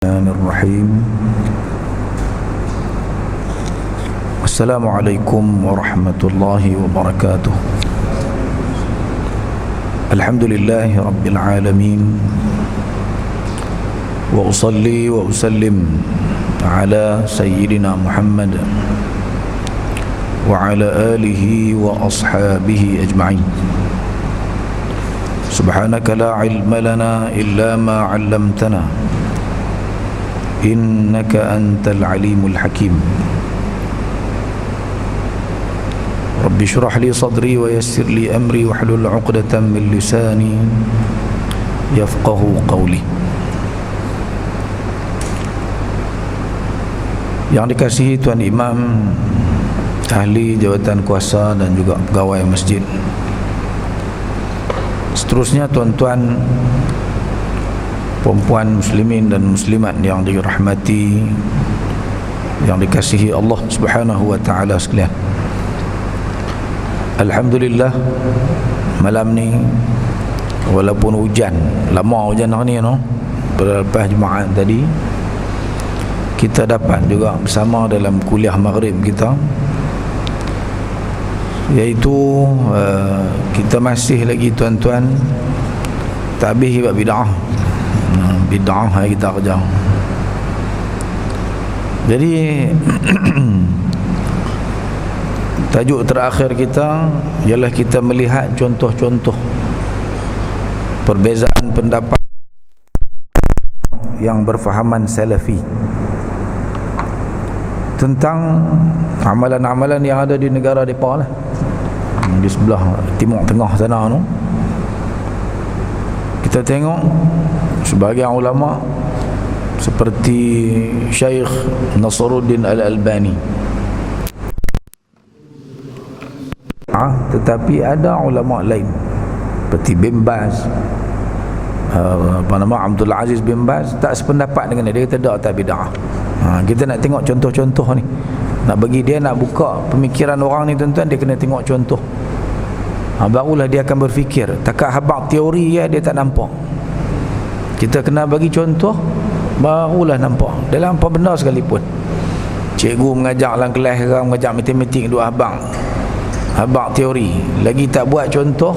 Bismillahirrahmanirrahim. Assalamualaikum warahmatullahi wabarakatuh. Alhamdulillahi rabbil alamin. Wa usalli wa usallim ala sayyidina Muhammad wa ala alihi wa ashabihi ajma'in. Subhanaka la ilma lana illa ma 'allamtana innaka antal alimul hakim. Rabbi shrah li sadri wa yassir li amri wahlul 'uqdatam min lisani yafqahu qawli. Yang dikasihi Tuan Imam, ahli jawatan kuasa dan juga pegawai masjid, seterusnya tuan-tuan, perempuan muslimin dan muslimat yang dirahmati, yang dikasihi Allah Subhanahu wa taala sekalian. Alhamdulillah, malam ni walaupun hujan, lama hujan hari ni lepas Jumaat tadi, kita dapat juga bersama dalam kuliah maghrib kita, iaitu kita masih lagi tuan-tuan tak habis bab bid'ah yang kita kerja. Jadi tajuk terakhir kita ialah kita melihat contoh-contoh perbezaan pendapat yang berfahaman salafi tentang amalan-amalan yang ada di negara mereka lah, di sebelah timur tengah sana tu. Kita tengok sebahagian ulama seperti Syekh Nasruddin Al-Albani, tetapi ada ulama lain seperti bin Baz, Abdul Aziz bin Baz, tak sependapat dengan dia. Dia kata tak bid'ah. Kita nak tengok contoh-contoh ni. Nak bagi dia, nak buka pemikiran orang ni tuan-tuan, dia kena tengok contoh. Barulah dia akan berfikir. Takat habaq teori dia tak nampak. Kita kena bagi contoh, barulah nampak. Dalam apa benda sekalipun, cikgu mengajar dalam kelas, mengajar matematik, dua habaq teori, lagi tak buat contoh,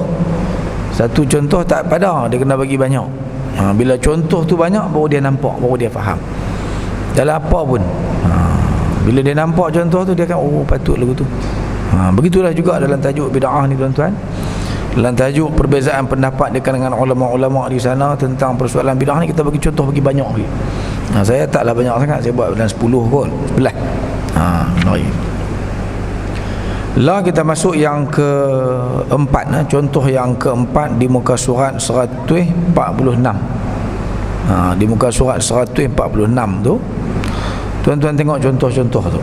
satu contoh tak pada, dia kena bagi banyak. Bila contoh tu banyak, baru dia nampak, baru dia faham. Dalam apa pun, bila dia nampak contoh tu, dia akan, oh patut lagu tu. Begitulah juga dalam tajuk bid'ah ni tuan-tuan. Dalam tajuk perbezaan pendapat dengan ulama-ulama di sana tentang persoalan bid'ah ni, kita bagi contoh bagi banyak lagi. Saya taklah banyak sangat, saya buat dalam 10 kot, 11. Baik. Lah kita masuk yang keempat, contoh yang keempat di muka surat 146. Di muka surat 146 tu, tuan-tuan tengok contoh-contoh tu.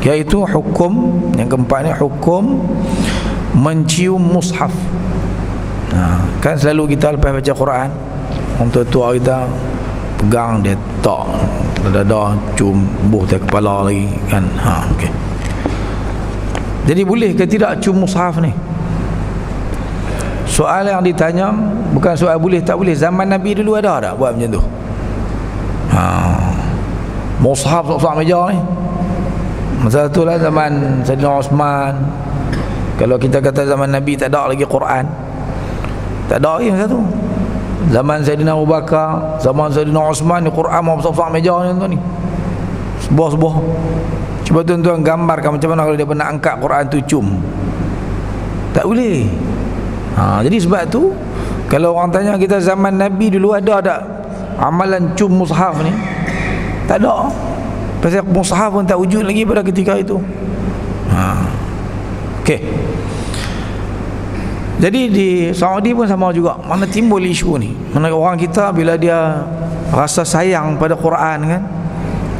Iaitu hukum yang keempat ni, hukum mencium mushaf. Kan selalu kita lepas baca Quran, orang tua-tua kita pegang, dia tak dada, cium buh atas kepala lagi kan. Okey. Jadi boleh ke tidak cium mushaf ni? Soal yang ditanya bukan soal boleh tak boleh. Zaman Nabi dulu ada tak buat macam tu? Mushaf sok-sok meja ni. Masa tu lah zaman Sayyidina Osman. Kalau kita kata zaman Nabi tak ada lagi Quran, tak ada lagi masa tu. Zaman Sayyidina Abu Bakar, zaman Sayyidina Osman ni Quran mau sok-sok meja ni. Sebuah-sebuah. Cuba tuan-tuan gambarkan macam mana kalau dia pernah angkat Quran tu cium. Tak boleh. Jadi sebab tu, kalau orang tanya kita zaman Nabi dulu ada tak amalan cium mushaf ni? Tak ada. Pasal mushaf pun tak wujud lagi pada ketika itu. Okey. Jadi di Saudi pun sama juga. Mana timbul isu ni? Mana orang kita bila dia rasa sayang pada Quran kan,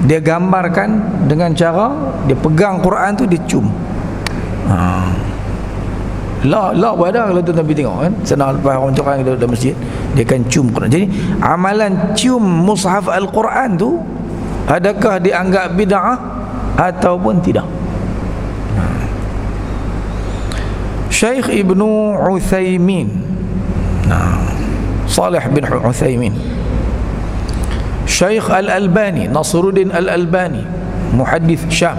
dia gambarkan dengan cara dia pegang Quran tu, dia cium. Lah buat dah kalau tuan-tuan pergi tengok kan, senang lepas orang cakap kita dalam masjid, dia akan cium Quran. Jadi amalan cium mushaf Al-Quran tu, adakah dianggap bid'ah ataupun tidak? Syekh Ibnu Utsaimin, Salih bin Utsaimin, Syekh Al-Albani, Nasruddin Al-Albani, muhaddits Syam,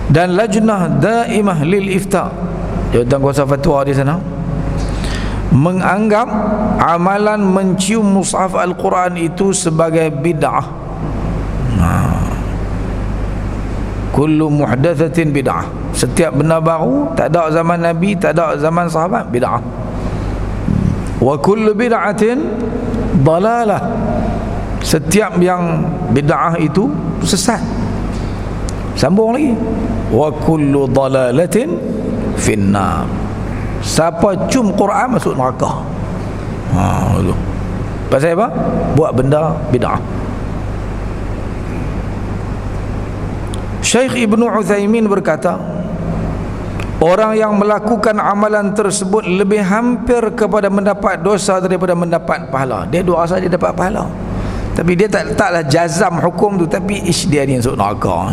dan Lajnah Daimah lil Ifta, jawatan kuasa fatwa di sana, menganggap amalan mencium mushaf Al-Quran itu sebagai bid'ah. Kullu muhdatsatin bid'ah, setiap benda baru tak ada zaman Nabi, tak ada zaman sahabat, bid'ah. Wa kullu bid'atin dalalah, setiap yang bid'ah itu sesat. Sambung lagi, wa kullu dalalatin finnar, siapa cium Quran masuk neraka. Itu pasal apa? Buat benda bid'ah. Syekh Ibnu Utsaimin berkata, orang yang melakukan amalan tersebut lebih hampir kepada mendapat dosa daripada mendapat pahala. Dia doa saja dia dapat pahala, tapi dia taklah jazam hukum tu, tapi dia ni masuk neraka.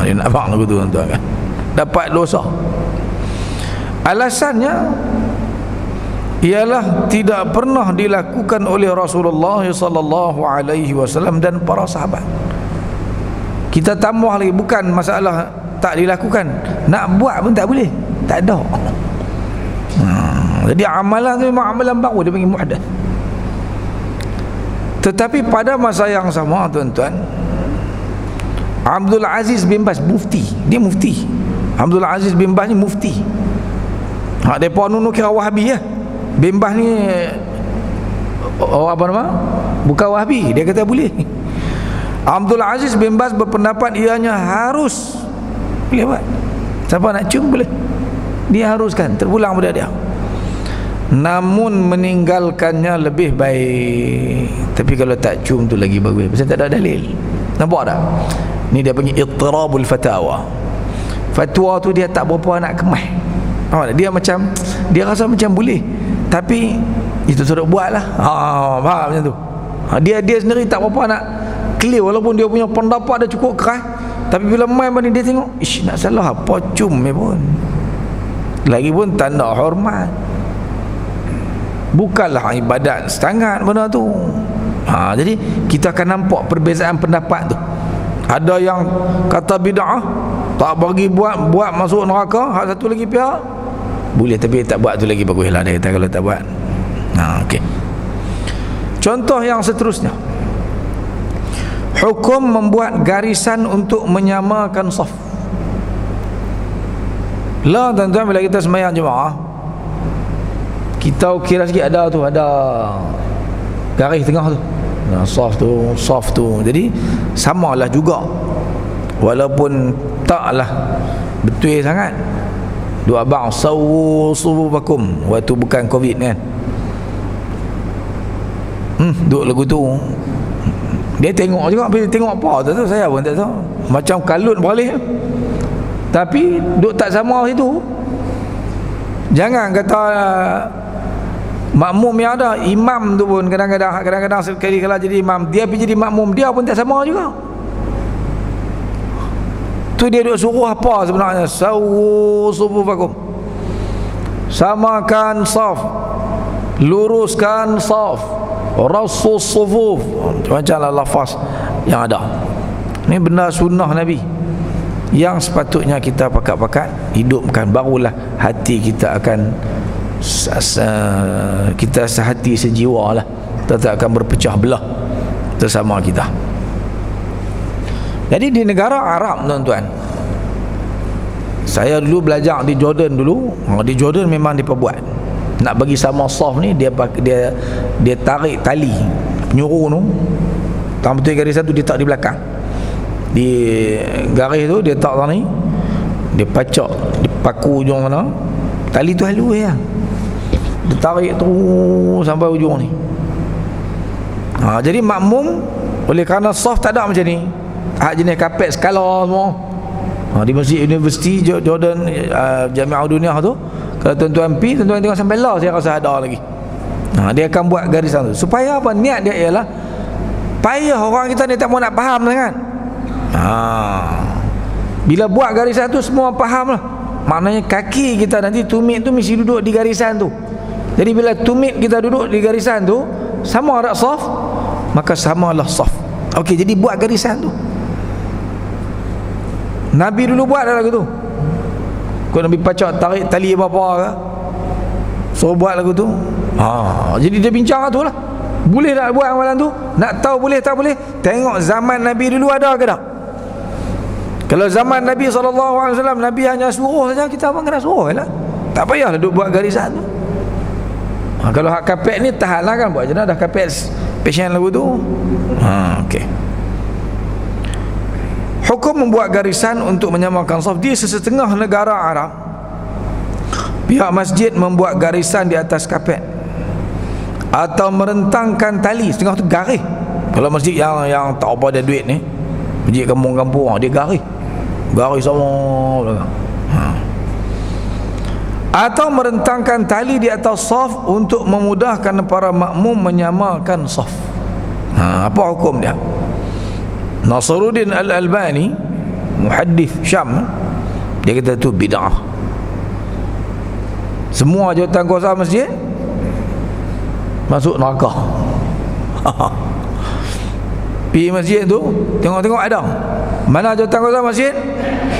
Dia nak faham begitu tuan-tuan kan, dapat dosa. Alasannya ialah tidak pernah dilakukan oleh Rasulullah sallallahu alaihi wasallam dan para sahabat. Kita tambah lagi, bukan masalah tak dilakukan, nak buat pun tak boleh, tak ada. Jadi amalan tu memang amalan baru, dia panggil muhdath. Tetapi pada masa yang sama tuan-tuan, Abdul Aziz bin Baz, mufti, dia mufti. Abdul Aziz bin Baz ni mufti. Depa nunu kira Wahabi ya. Bin Baz ni apa nama? Bukan Wahabi, dia kata boleh. Abdul Aziz bin Baz berpendapat ianya harus boleh buat. Siapa nak cium boleh, dia haruskan, terpulang pada dia. Namun meninggalkannya lebih baik. Tapi kalau tak cium tu lagi bagus, pasal tak ada dalil. Nampak tak? Ni dia panggil ittirabul fatawa. Fatwa tu dia tak berapa nak kemas. Dia macam, dia rasa macam boleh, tapi itu suruh buatlah. Faham macam tu. Dia sendiri tak berapa nak clear, walaupun dia punya pendapat dah cukup keras, tapi bila main bani dia tengok, ish, nak salah apa cium pun. Lagi pun tanda hormat, bukanlah ibadat sangat benda tu. Jadi kita akan nampak perbezaan pendapat tu. Ada yang kata bid'ah, tak bagi buat masuk neraka. Hak satu lagi pihak boleh, tapi tak buat tu lagi baguslah, dia kata kalau tak buat. Okey. Contoh yang seterusnya, hukum membuat garisan untuk menyamakan saf. Lah tuan-tuan, bila kita sembahyang jemaah, kita kira sikit ada garis tengah tu, saf tu. Jadi samalah juga, walaupun taklah betul sangat. Dua bang sawu sufufakum, waktu bukan Covid kan. Duduk lagu tu, dia tengok juga, bila tengok apa tu saya pun tak tahu, macam kalut balik, tapi duk tak sama situ. Jangan kata makmum yang ada, imam tu pun kadang-kadang sekali kalau jadi imam, dia pergi jadi makmum, dia pun tak sama juga. Tu dia duk suruh apa sebenarnya? Sawu sufufakum, samakan saf, luruskan saf, rasus sufuf, macamlah lafaz yang ada. Ini benda sunnah Nabi yang sepatutnya kita pakat-pakat hidupkan, barulah hati kita akan kita sehati sejiwa lah, kita tak akan berpecah belah bersama kita. Jadi di negara Arab tuan-tuan, saya dulu belajar di Jordan dulu. Di Jordan memang diperbuat, nak bagi sama saf ni, dia tarik tali penyuruh tu, tak betul garisan tu dia tak di belakang, di garis tu dia tak ni, dia pacak, dia paku ujung sana, tali tu halus ya, dia tarik terus sampai ujung ni. Jadi makmum, oleh kerana saf tak ada macam ni, hak jenis kapet skala semua. Di masjid universiti Jordan, Jamiah Dunia tu, kalau tuan-tuan pergi, tuan-tuan tengok sampai lah, saya rasa ada lagi. Dia akan buat garisan tu supaya apa? Niat dia ialah payah orang kita ni tak mau nak faham sangat. Bila buat garisan tu semua faham lah. Maknanya kaki kita nanti tumit tu mesti duduk di garisan tu. Jadi bila tumit kita duduk di garisan tu, sama ada saf, maka samalah saf. Okey, jadi buat garisan tu. Nabi dulu buat dah lagu tu. Kau Nabi pacak tarik tali apa-apa ke, suruh buat lagu tu. Jadi dia bincang tu lah, boleh tak buat amalan tu? Nak tahu boleh tak boleh, tengok zaman Nabi dulu ada ke tak. Kalau zaman Nabi SAW, Nabi hanya suruh saja, kita pun kena suruh lah. Tak payahlah duk buat garisan tu. Kalau hak kapet ni tahan lah kan, buat je dah kapet passion lagu tu. Okey. Hukum membuat garisan untuk menyamakan saf di sesetengah negara Arab. Pihak masjid membuat garisan di atas kapet atau merentangkan tali setengah tu garis. Kalau masjid yang tak apa ada duit ni, masjid kampung-kampung, dia garis sama belakang. Atau merentangkan tali di atas saf untuk memudahkan para makmum menyamakan saf. Apa hukum dia? Nasruddin Al-Albani, muhaddith Syam, dia kata tu bid'ah. Semua jawatan kuasa masjid masuk neraka. Pergi masjid tu, tengok-tengok ada mana jawatan kuasa masjid,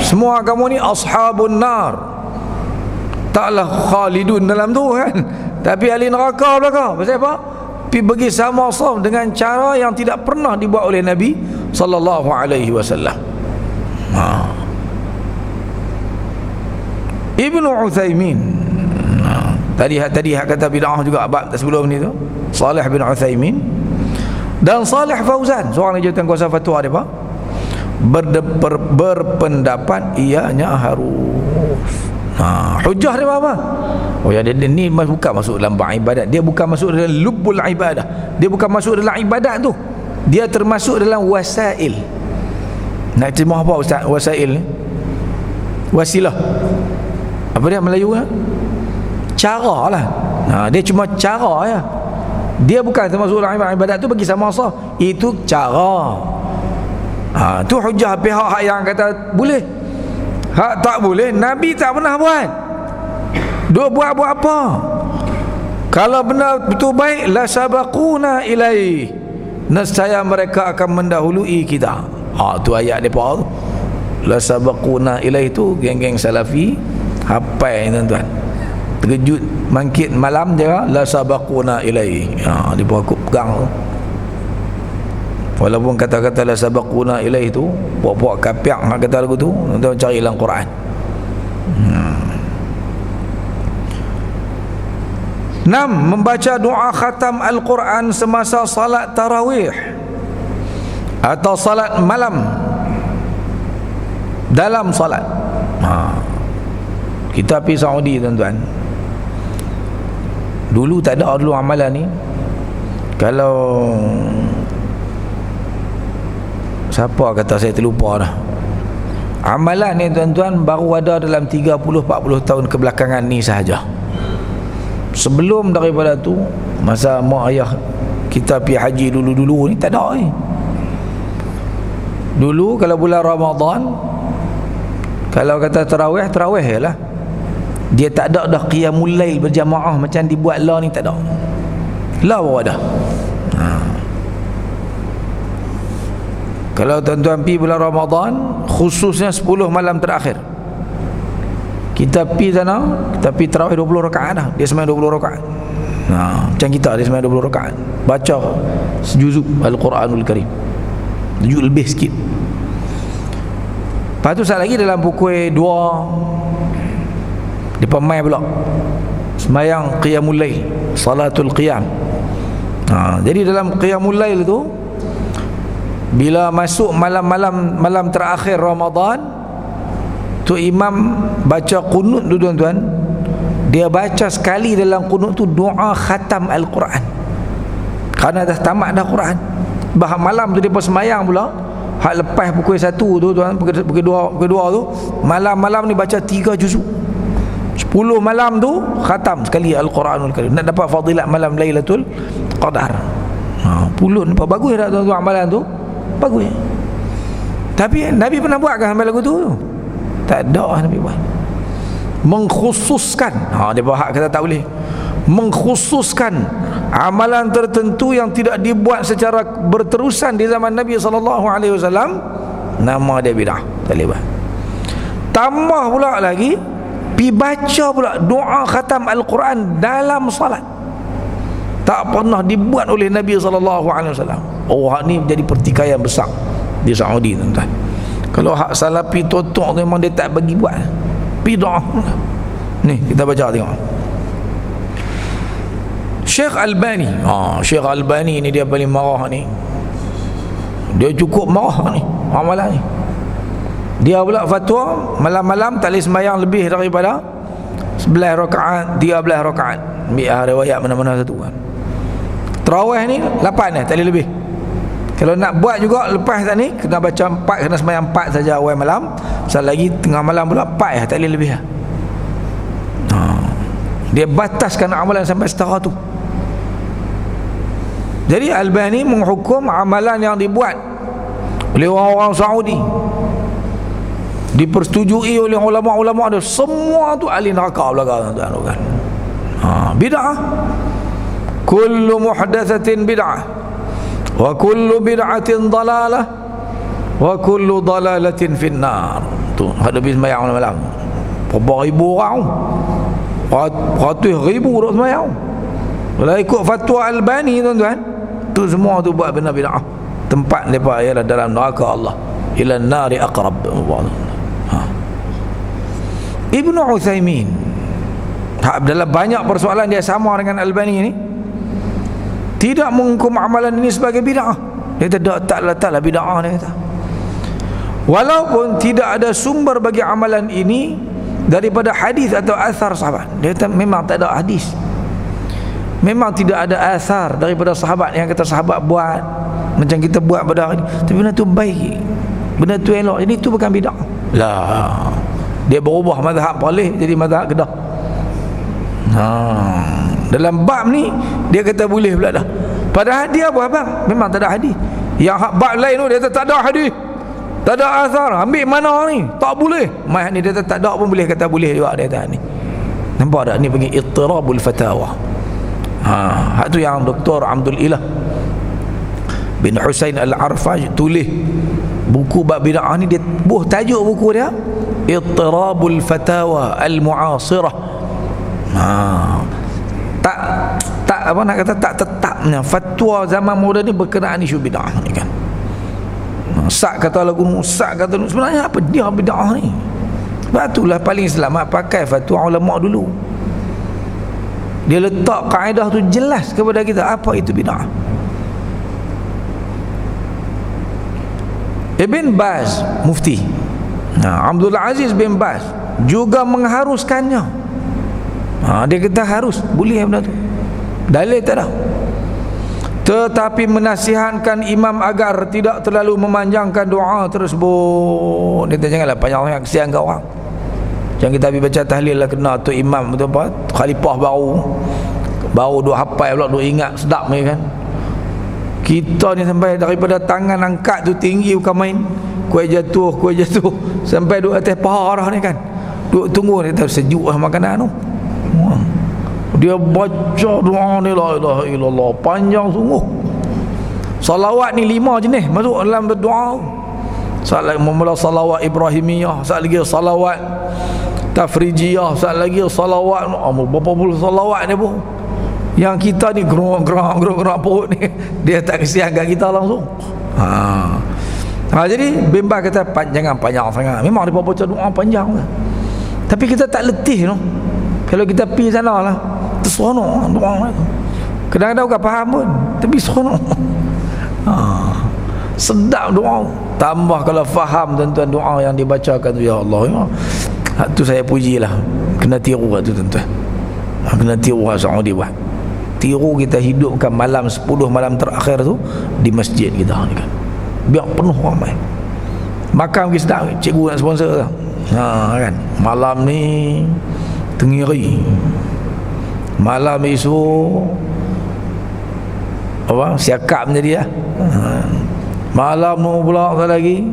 semua kamu ni ashabun nar, taklah khalidun dalam tu kan, tapi ahli neraka belaka. Pasal apa? Pergi bagi sama saf dengan cara yang tidak pernah dibuat oleh Nabi sallallahu alaihi wasallam. Ibnu Uthaymin, tadi kata bid'ah juga bab sebelum ni tu, Salih bin Uthaymin dan Salih Fauzan, seorang jawatan kuasa fatwa dia apa? Berpendapat ianya harus. Hujah dia apa? Ya, dia ni bukan masuk dalam bab ibadat, dia bukan masuk dalam lubbul ibadah, dia bukan masuk dalam ibadat tu, dia termasuk dalam wasail. Nak terjemah apa ustaz wasail ni? Wasilah. Apa dia Melayu kan? Cara lah. Dia cuma cara ya. Dia bukan termasuk dalam ibadat tu bagi sama sah. Itu cara. Tu hujah pihak yang kata boleh. Hak tak boleh, Nabi tak pernah buat. Dia buat apa? Kalau benar betul baik, la sabaquna ilaih, nescaya mereka akan mendahului kita. Tu ayat depa tu. La sabaquna ilaih tu geng-geng salafi hafal tuan-tuan. Terkejut bangkit malam dia, la sabaquna ilaih. Depa aku pegang tu. Walaupun kata-kata la sabaquna ilaih tu puak-puak kapiak nak kata lagu tu, tuan-tuan cari dalam Quran. 6. Membaca doa khatam Al-Quran semasa salat tarawih atau salat malam dalam salat. Kita pergi Saudi tuan-tuan, dulu tak ada dulu amalan ni. Kalau siapa kata saya terlupa dah, amalan ni tuan-tuan baru ada dalam 30-40 tahun kebelakangan ni sahaja. Sebelum daripada tu, masa mak ayah kita pergi haji dulu-dulu ni tak ada Dulu kalau bulan Ramadan, kalau kata tarawih lah, dia tak ada dah qiyamul lail berjamaah macam dibuat lah ni, tak ada. Lah baru ada. Kalau tuan-tuan pergi bulan Ramadan, khususnya 10 malam terakhir, kita pergi sana, kita pergi tarawih 20 rakaat dah. Dia sembahyang 20 rakaat. Macam kita, dia sembahyang 20 rakaat. Baca sejuzuk Al-Quranul Karim, juzuk lebih sikit. Lepas tu sekali lagi dalam pukul 2 dia pemai pula sembahyang qiyamul lail, salatul qiyam. Jadi dalam qiyamul lail tu, bila masuk malam terakhir Ramadan tu, imam baca qunut tu tuan-tuan, dia baca sekali dalam qunut tu doa khatam Al-Quran, kerana dah tamat dah Quran. Bah malam tu dia sembahyang pula, hak lepas pukul 1 tu tuan, pukul 2 tu, malam ni baca 3 juzuk. 10 malam tu khatam sekali Al-Quranul Karim. Nak dapat fadilat malam Lailatul Qadar. Puluh nampak bagus tak tuan-tuan amalan tu? Bagus. Tapi Nabi pernah buat kan amalan lagu tu? Tak ada Nabi buat. Mengkhususkan. Dia bahak kata tak boleh. mengkhususkan amalan tertentu yang tidak dibuat secara berterusan di zaman Nabi SAW, nama dia bid'ah. Tak boleh buat. Tambah pula lagi, pi baca pula doa khatam Al-Quran dalam salat, tak pernah dibuat oleh Nabi SAW. Oh, hak ni jadi pertikaian besar di Saudi, tuan-tuan. Kalau hak salafi totok memang dia tak bagi buat bid'ah. Ni kita baca tengok Syekh Albani. Syekh Albani ni dia paling marah ni. Dia cukup marah ni amalan ni. Dia pula fatwa malam-malam tak boleh sembahyang lebih daripada 11 rakaat, 13 rakaat. Ambil riwayat mana-mana satu kan. Tarawih ni 8 tak boleh lebih. Kalau nak buat juga lepas tak ni, kena baca 4, kena sembahyang 4 saja awal malam. Satu lagi tengah malam pula 4 tak boleh lebih. Dia bataskan amalan sampai setara tu. Jadi Albani menghukum amalan yang dibuat oleh orang-orang Saudi, dipersetujui oleh ulama-ulama dia, semua tu ahli neraka belakang, tuan-tuan. Bid'ah. Kullu muhdatsatin bid'ah wa kullu bid'atin dalalah wa kullu dalalatin finnar. Tu ada sembahyang malam-malam berapa ribu orang, ratus ribu duk sembahyang. Kalau ikut fatwa Albani, tuan-tuan, tu semua tu buat benda bid'ah. Tempat mereka ialah dalam neraka Allah, ila nari aqrab. Ibnu Utsaimin dalam banyak persoalan dia sama dengan Albani ni, tidak menghukum amalan ini sebagai bid'ah. Dia kata taklah bid'ah, dia kata. Walaupun tidak ada sumber bagi amalan ini daripada hadis atau asar sahabat. Dia kata memang tak ada hadis, memang tidak ada asar daripada sahabat yang kata sahabat buat macam kita buat pada hari ini. Tapi benda tu baik, benda tu elok, jadi itu bukan bid'ah. Lah, dia berubah mazhab boleh jadi mazhab Kedah. Dalam bab ni dia kata boleh pula dah. Padahal dia apa bang? Memang tak ada hadis. Yang bab lain tu dia kata tak ada hadis, tak ada asar. Ambil mana ni? Tak boleh. Mai ni dia kata tak ada pun boleh, kata boleh juga dia kata ni. Nampak tak? Ni panggil ittirabul fatawa. Hak tu yang Dr. Abdul Ilah bin Husain Al-Arfaj tulis buku bab bid'ah ni. Dia tajuk buku dia Ittirabul Fatawa Al-Mu'asirah. Tak apa nak kata, tak tetapnya fatwa zaman moden ni berkenaan isu bid'ah ni kan. Sak kata lagu, sak kata lagu. Sebenarnya apa dia bid'ah ni? Sebab itulah paling selamat pakai fatwa ulama dulu. Dia letak kaedah tu jelas kepada kita apa itu bid'ah. Ibn Baz mufti, Abdul Aziz bin Baz juga mengharuskannya. Dia kata harus, boleh benda tu, dalil tak ada. Tetapi menasihatkan imam agar tidak terlalu memanjangkan doa tersebut. Dia kata janganlah panjang sangat, kesian kat orang. Jangan kita habis baca tahlil lah kena tu imam betul apa, khalifah baru duk hafal pula, duk ingat sedap ni kan. Kita ni sampai daripada tangan angkat tu tinggi bukan main, kuih jatuh sampai duk atas paha dah ni kan. Duk tunggu dia tahu sejuk lah makanan tu. Dia baca doa ni la ilaha illallah panjang sungguh. Salawat ni 5 jenis masuk dalam doa. Saat mula salawat Ibrahimiyah, saat lagi salawat Tafrijiyah, saat lagi salawat berapa puluh salawat ni pun. Yang kita ni gerak perut ni dia tak kesiankan kita langsung. Jadi Bimba kata jangan panjang sangat. Memang dia baca doa panjang ke, tapi kita tak letih tu. Kalau kita pergi sana lah terseronok doa tu. Kadang-kadang bukan faham pun, tapi seronok. Sedap doa. Tambah kalau faham tuan-tuan doa yang dibacakan tu, ya Allah, ya. Tu saya pujilah. Kena tiru tu tuan-tuan. Kena tiru Saudi buat. Tiru kita hidupkan malam 10 malam terakhir tu di masjid kita ni kan. Biar penuh ramai. Makan pergi sedap. Cikgu nak sponsor tu. Kan. Malam ni Tengiri, malam esok apa siakap menjadi malam nu pula lagi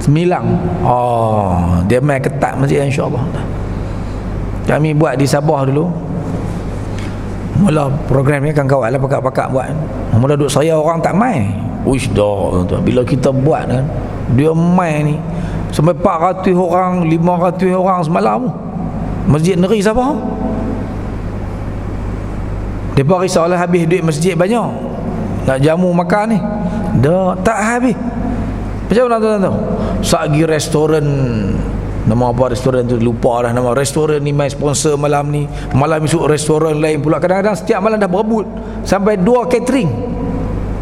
Semilang. Dia main ketat masjid, insya-Allah. Kami buat di Sabah dulu. Mula program ni kan kawan lah pakak-pakak buat. Mula duk saya orang tak main. Uish dah tuan. Bila kita buat kan, dia main ni sampai 400 orang, 500 orang semalam. Masjid Negeri siapa? Depa risaulah habis duit masjid banyak. Nak jamu makan ni. Dah tak habis. Macam mana tuan-tuan tahu? Sagi restoran, nama apa restoran tu lupa dah nama. Restoran ni main sponsor malam ni, malam esok restoran lain pula. Kadang-kadang setiap malam dah berebut sampai 2 catering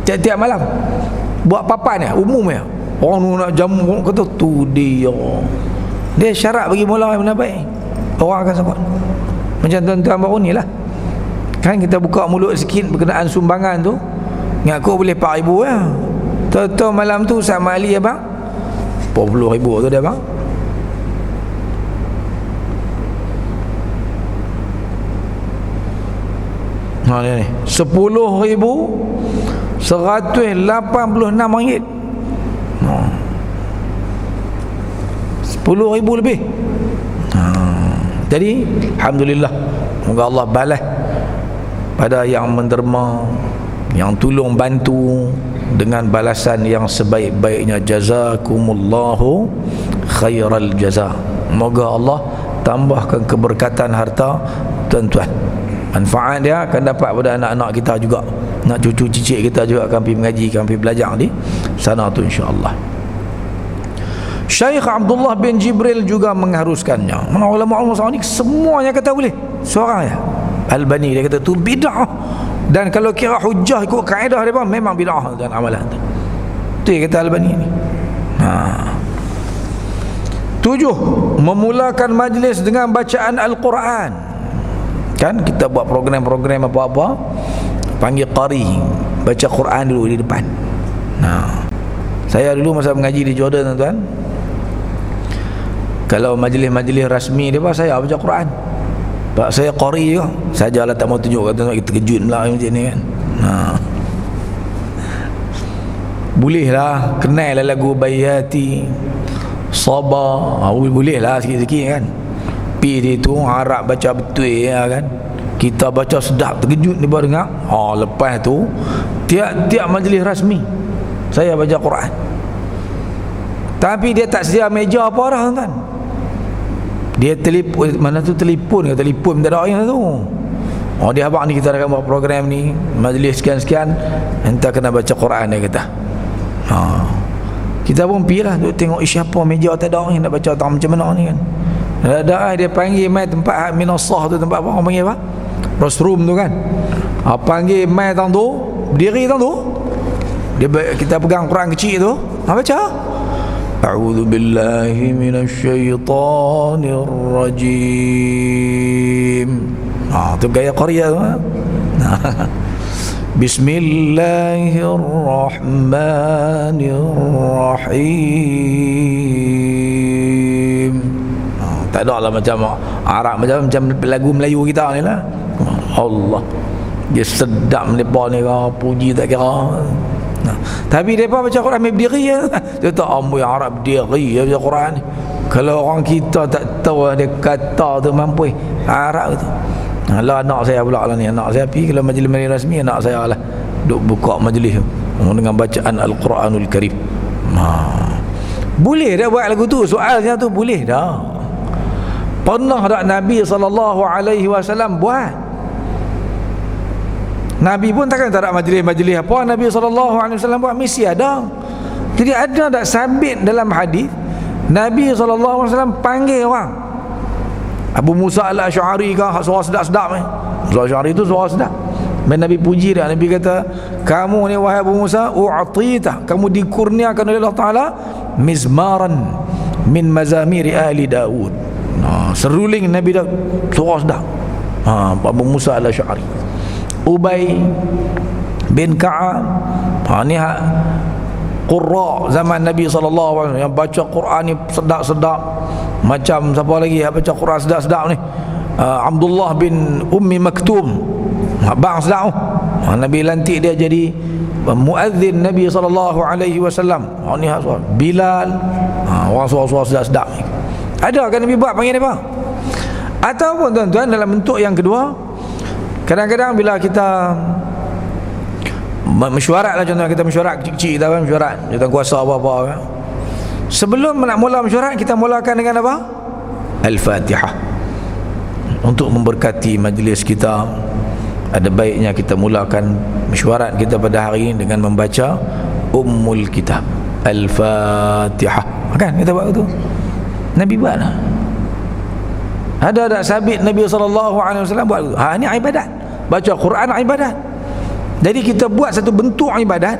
tiap-tiap malam. Buat papan ya, umum ya. Orang nak jamu kata tu dia. Dia syarat bagi mula yang baik. Orang akan support. Macam tuan-tuan baru ni lah. Kan kita buka mulut sikit berkenaan sumbangan tu. Ngaku boleh 4,000 ya. Tahu malam tu sama Ali abang 40,000 tu dia bang. Ha ni 10,186 ringgit. 10,000 lebih. Jadi alhamdulillah, moga Allah balas pada yang menderma, yang tolong bantu dengan balasan yang sebaik-baiknya. Jazakumullahu khairal jaza. Moga Allah tambahkan keberkatan harta tuan-tuan. Manfaat dia akan dapat pada anak-anak kita juga, nak cucu cicit kita juga akan pergi mengaji, akan pergi belajar di sana tu insya-Allah. Syekh Abdullah bin Jibril juga mengharuskannya. Mana ulama-ulama sekarang ni semuanya kata boleh. Seorang ya Albani dia kata tu bid'ah. Dan kalau kira hujah ikut kaedah dia memang bid'ah dan amalan tu. Tu yang kata Albani ni. 7. Memulakan majlis dengan bacaan Al-Quran. Kan kita buat program-program apa-apa, panggil qari, baca Quran dulu di depan. Saya dulu masa mengaji di Jordan tuan-tuan, kalau majlis-majlis rasmi dia saya baca Quran. Pak saya qari juga. Sajalah tak mau tunjuk kata kita terkejut pula macam ni kan. Bolehlah kenal lah lagu Bayati, Sabah. Bolehlah sikit-sikit kan. Pi dia tu Arab baca betul ya kan. Kita baca sedap terkejut ni baru dengar. Lepas tu tiap-tiap majlis rasmi saya baca Quran. Tapi dia tak sedia meja apa dah tuan. Dia telefon, mana tu telefon minta doa tu. Dia abang ni kita akan buat program ni, majlis sekian-sekian, entah kena baca Quran dia kata. Kita pun pergi lah tengok siapa meja tak ada orang nak baca tak macam mana ni kan. Ada dia panggil mai tempat minasah tu, tempat apa orang panggil apa? Rostrum tu kan. Panggil mai tang tu, berdiri tang tu. Kita pegang Quran kecil tu, baca. A'udzu billahi minasyaitonir rajim. Tu gaya Korea tu. Bismillahirrahmanirrahim. Tak ada lah macam Arab, macam lagu Melayu kita ni lah. Allah, dia sedap mereka ni, puji tak kira. Tapi mereka baca Quran berdiri ya. Dia tak amboi Arab diri ya baca Quran ni. Kalau orang kita tak tahu dia kata tu mampu Arab tu. Lah anak saya pula lah ni, anak saya pergi kalau majlis rasmi, anak saya lah duk buka majlis dengan bacaan Al-Quranul Karim. Boleh dah buat lagu tu? Soalnya tu boleh dah. Pernah tak Nabi SAW buat? Nabi pun takkan tak ada majlis-majlis apa Nabi SAW buat, mesti ada. Jadi ada tak sabit dalam hadis Nabi SAW panggil orang. Abu Musa al-Asy'ari kah, suara sedap-sedap ni. Musa al-Asy'ari tu suara sedap. Dan Nabi puji dia. Nabi kata, kamu ni wahai Abu Musa, u'tita, kamu dikurniakan oleh Allah Ta'ala mizmaran min mazamiri ahli Daud. Seruling Nabi Daud, suara sedap. Abu Musa al-Asy'ari. Ubay bin Ka'ab, ni qurra zaman Nabi SAW yang baca Quran ni sedap-sedap. Macam siapa lagi yang baca Quran sedap-sedap ni? Abdullah bin Ummi Maktum, bang sedap. Nabi lantik dia jadi muadzin Nabi SAW. Ni Bilal, orang suara-suara sedap-sedap ni. Ada kan Nabi buat panggil apa? Ataupun tuan-tuan dalam bentuk yang kedua, Kadang-kadang bila kita mesyuarat lah, contohnya kita mesyuarat kecil-kecil, kita kan mesyuarat jawatan kuasa apa-apa kan. Sebelum nak mula mesyuarat, kita mulakan dengan apa? Al-Fatihah. Untuk memberkati majlis kita, ada baiknya kita mulakan mesyuarat kita pada hari ini dengan membaca Ummul Kitab, Al-Fatihah. Kan kita buat itu, Nabi buat lah. Ada tak sabit Nabi SAW buat itu? Ini ibadat. Baca Quran ibadat. Jadi kita buat satu bentuk ibadat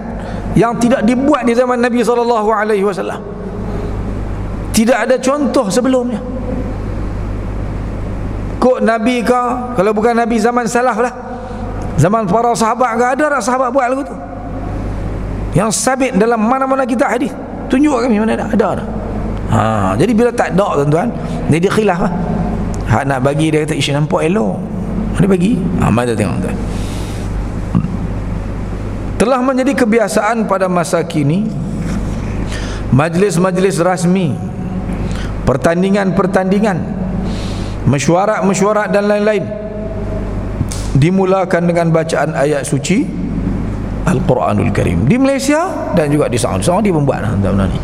yang tidak dibuat di zaman Nabi SAW. Tidak ada contoh sebelumnya. Kok Nabi ke, kalau bukan Nabi zaman salaf lah, zaman para sahabat ke, ada tak sahabat buat lagu tu yang sabit dalam mana-mana kita hadis? Tunjuk kami mana ada. Jadi bila tak ada, tuan-tuan, jadi khilaf lah. Hak nak bagi dia kata isyik nampak elok, dia bagi. Mari tengok tuan. Telah menjadi kebiasaan pada masa kini majlis-majlis rasmi, pertandingan-pertandingan, mesyuarat-mesyuarat dan lain-lain dimulakan dengan bacaan ayat suci Al-Quranul Karim. Di Malaysia dan juga di Saudi membuat benda ni.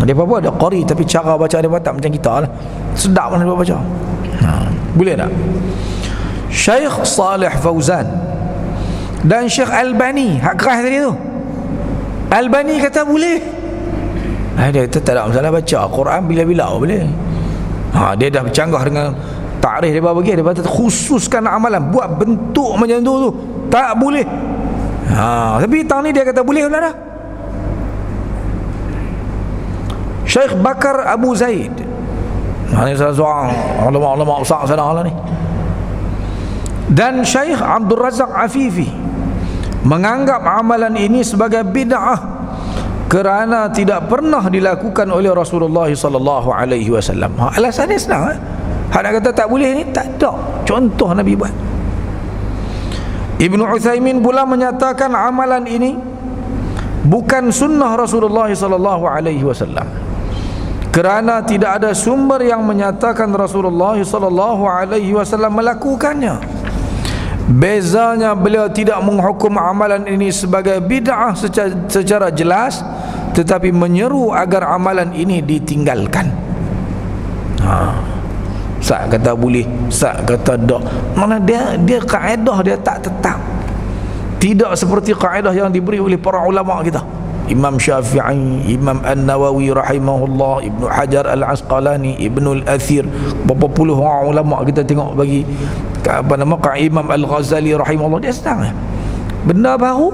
Dia apa-apa ada qari, tapi cara baca dia tak macam kita lah. Sedap mana dia baca. Boleh tak? Syekh Saleh Fauzan dan Syekh Albani, hak keras tadi tu, Albani kata boleh. Dia kata tak ada masalah, baca Quran bila-bila boleh. Dia dah bercanggah dengan tarikh dia bagi, dia kata khususkan amalan buat bentuk macam tu tak boleh. Tapi tahun ni dia kata boleh pula dah. Syekh Bakar Abu Zaid, ini salah seorang ulama-ulama besar sana lah ni, dan Syekh Abdul Razak Afifi menganggap amalan ini sebagai bid'ah kerana tidak pernah dilakukan oleh Rasulullah sallallahu alaihi wasallam. Alasannya senang. Hak nak kata tak boleh ni tak ada contoh Nabi buat. Ibnu Uthaymin pula menyatakan amalan ini bukan sunnah Rasulullah sallallahu alaihi wasallam kerana tidak ada sumber yang menyatakan Rasulullah sallallahu alaihi wasallam melakukannya. Bezanya beliau tidak menghukum amalan ini sebagai bid'ah secara jelas, tetapi menyeru agar amalan ini ditinggalkan. Sak kata boleh, sak kata tak. Mana dia kaedah dia tak tetap. Tidak seperti kaedah yang diberi oleh para ulama kita, Imam Syafi'i, Imam An-Nawawi rahimahullah, Ibnu Hajar Al-Asqalani, Ibnu Al-Athir, berapa puluh orang ulama kita tengok bagi Imam Al-Ghazali rahimahullah. Dia senang. Benda baru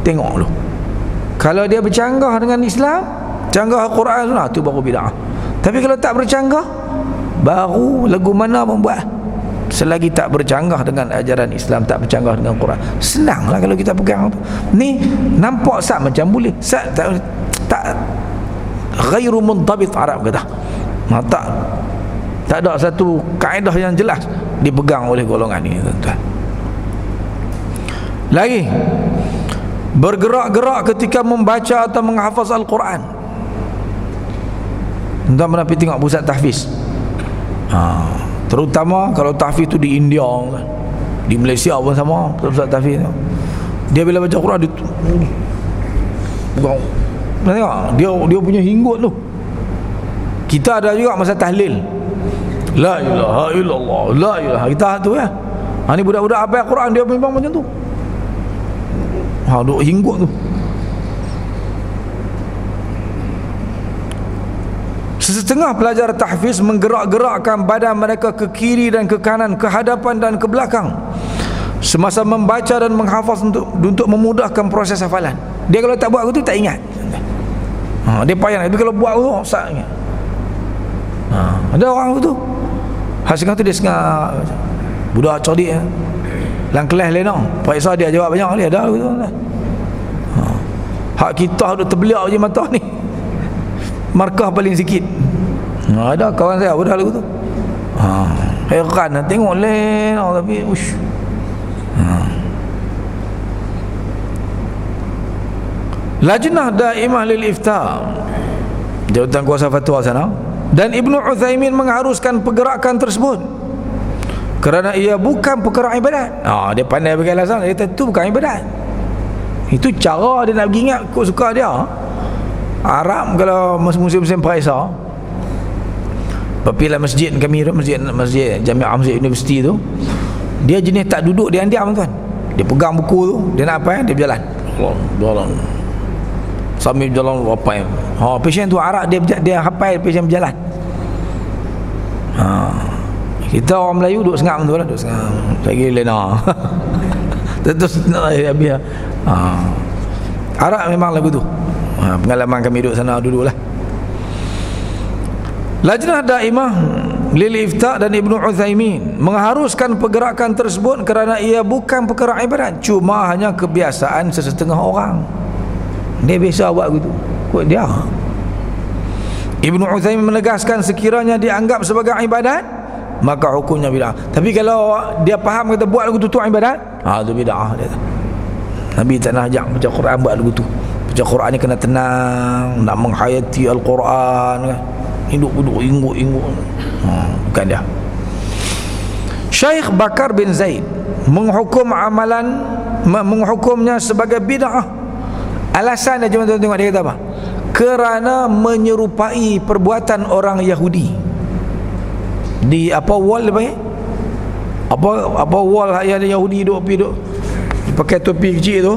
tengok dulu. Kalau dia bercanggah dengan Islam, canggah Quran sunnah, tu baru bid'ah. Tapi kalau tak bercanggah, baru lagu mana pun buat. Selagi tak bercanggah dengan ajaran Islam, tak bercanggah dengan Quran, senanglah kalau kita pegang tu. Ni nampak sat macam boleh, sat tak ghairu muntabit, Arab kata. Tak ada satu kaedah yang jelas dipegang oleh golongan ini, tuan-tuan. Lagi, bergerak-gerak ketika membaca atau menghafaz Al-Quran. Tuan-tuan pernah pergi tengok pusat tahfiz? Terutama kalau tahfiz tu di India kan. Di Malaysia pun sama pusat tahfiz tu. Dia bila baca Quran dia punya hinggut tu. Kita ada juga masa tahlil, la ilaha illallah, la ilaha, kita tu ya. Ni budak-budak apa Quran dia memang macam tu. Duk hinggut tu. Setengah pelajar tahfiz menggerak-gerakkan badan mereka ke kiri dan ke kanan, ke hadapan dan ke belakang semasa membaca dan menghafaz untuk memudahkan proses hafalan. Dia kalau tak buat itu tak ingat. Dia payah. Tapi kalau buat itu tak ingat. Ada orang itu. Hasilnya tu dia sengah budak cerdik ya. Lang kelas lenong. Periksa dia jawab banyak kali ada gitu. Hak kita duk terbeliak je mata ni. Markah paling sikit. Ada kawan saya budak lagu tu. Heran tengok lenong tapi ush. Lajnah Daimah lil Ifta, jawatan kuasa fatwa sana, dan Ibnu Uthaymin mengharuskan pergerakan tersebut kerana ia bukan perkara ibadat. Dia pandai bagi alasan, dia kata itu bukan ibadat. Itu cara dia nak pergi ingat kok suka dia. Arab kalau musim-musim Praisa, perpilah masjid kami tu, masjid Jamiah Masjid Universiti tu, dia jenis tak duduk, dia diam tuan. Dia pegang buku tu, dia nak apa, dia berjalan. Jalan. Sambil berjalan apa. Pasien tu Arab, dia hafal pasien berjalan. Kita orang Melayu duduk sengam tu lah, duduk sengam. Lagi lena. Terus nak habis. Arab memang lagu tu. Pengalaman kami duduk sana dululah. Lajnah Daimah lil Ifta dan Ibnu Utsaimin mengharuskan pergerakan tersebut kerana ia bukan perkara ibadat, cuma hanya kebiasaan sesetengah orang. Dia biasa buat gitu. Kok dia? Ibnu Utsaimin menegaskan sekiranya dianggap sebagai ibadat, maka hukumnya bid'ah. Tapi kalau dia faham kata buat lagu tu ibadat, itu bid'ah dia. Nabi tak nak ajak baca Quran buat lagu tu. Baca Quran ni kena tenang, nak menghayati Al-Quran kan. Induk-induk ingut-ingut. Bukan dia. Syekh Bakar bin Zaid menghukumnya sebagai bid'ah. Alasan dia, cuma tengok dia kata apa? Kerana menyerupai perbuatan orang Yahudi. Di apa wall dia panggil? Apa wall yang ada Yahudi duk pakai topi kecil tu.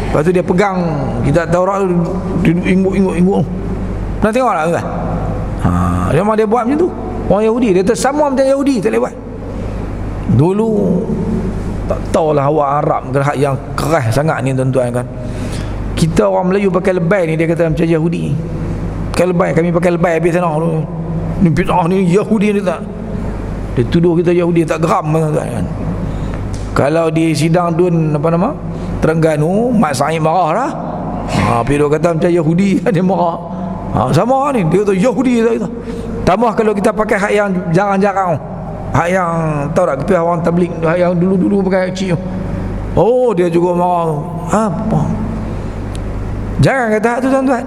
Lepas tu dia pegang kitab Taurat tu, duduk ingut. Pernah tengok tak tuan? Memang dia buat macam tu. Orang Yahudi, dia tersama macam Yahudi, tak boleh buat. Dulu tak tahulah awak Arab gerhak yang keras sangat ni tuan-tuan kan. Kita orang Melayu pakai lebay ni, dia kata macam Yahudi. Pakai lebay, kami pakai lebay habis sana tu. Ni bid'ah ni Yahudi ni tak. Dia tuduh kita Yahudi, tak geram kan. Kalau di sidang Dun Terengganu, Mat Said marah lah. Tapi dia kata macam Yahudi, dia marah. Sama ni, dia kata Yahudi tak. Tambah kalau kita pakai hak yang jarang-jarang, hak yang tahu tak, kepiah orang tabligh, hak yang dulu-dulu pakai kecil. Dia juga marah. Apa? Jangan kata hak tu tuan-tuan.